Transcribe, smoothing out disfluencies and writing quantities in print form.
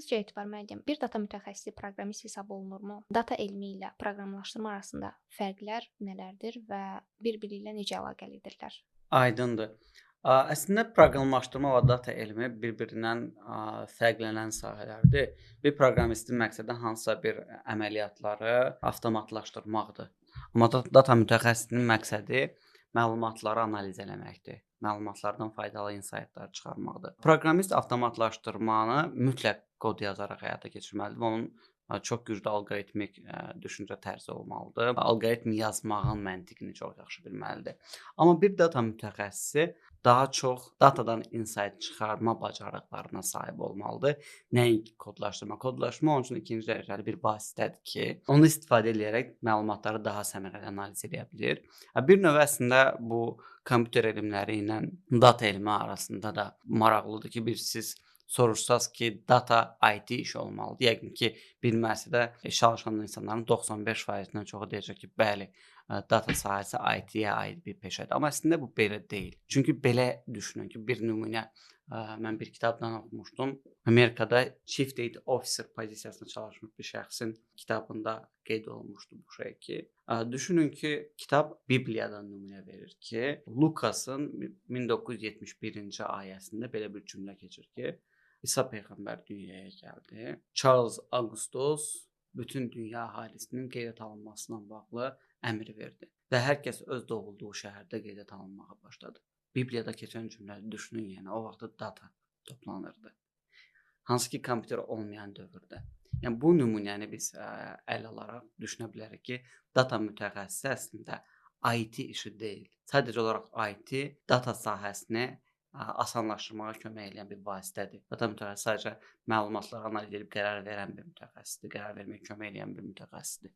Sizcə Etibar müəllim, bir data mütəxəssisi proqramist hesab olunurmu? Data elmi ilə proqramlaşdırma arasında fərqlər nələrdir və bir-biri ilə necə əlaqəlidirlər? Aydındır. Əslində proqramlaşdırma və data elmi bir-birindən fərqlənən sahələrdir. Bir proqramistin məqsədi hansısa bir əməliyyatları avtomatlaşdırmaqdır. Amma data mütəxəssisinin məqsədi məlumatları analiz eləməkdir. Məlumatlardan faydalı insightlar çıxarmaqdır. Proqramist avtomatlaşdırmanı mütləq kod yazaraq həyata keçirməlidir və onun çox güclü alqoritmik düşüncə tərzi olmalıdır. Alqoritm yazmağın məntiqini çox yaxşı bilməlidir. Amma bir data mütəxəssisi daha çox datadan insight çıxarma bacarıqlarına sahib olmalıdır. Nəinki kodlaşdırma. Kodlaşdırma onun üçün ikinci dərəcəli bir vasitədir ki, onu istifadə edərək məlumatları daha səmərəli analiz edə bilir. Bir növ əslində bu kompüter elmləri ilə data elmi arasında da maraqlıdır ki, siz soruşsaz ki, data IT işi olmalıdır. Yəqin ki, bilməsə də çalışan insanların 95%-dən çoxu deyəcək ki, bəli, data sahəsi IT-yə aid bir peşədir. Amma əslində bu belə deyil. Çünki belə düşünün ki, bir nümunə mən bir kitabdan oxumuşdum. Amerikada Chief Data Officer pozisiyasında çalışmış bir şəxsin kitabında qeyd olunmuşdu bu şey ki, düşünün ki, kitab Bibliyadan nümunə verir ki, Lukasın 1971-ci ayəsində belə bir cümlə keçir ki, İsa peyğəmbər dünyaya gəldi. Charles Augustus bütün dünya əhalisinin qeydət alınmasına bağlı əmr verdi və hər kəs öz doğulduğu şəhərdə qeydət alınmağa başladı. Bibliyada keçən cümlələri düşünün, yəni o vaxtda data toplanırdı. Hansı ki, kompüter olmayan dövrdə. Yəni bu nümunəni biz əl alaraq düşünə bilərik ki, data mütəxəssisi əslində IT işi deyil. Sadəcə olaraq IT data sahəsini asanlaşdırmağa kömək edən bir vasitədir. Data mütəxəssisi sadəcə məlumatları analiz edib qərar verən bir mütəxəssisdir, qərar verməyə kömək edən bir mütəxəssisdir.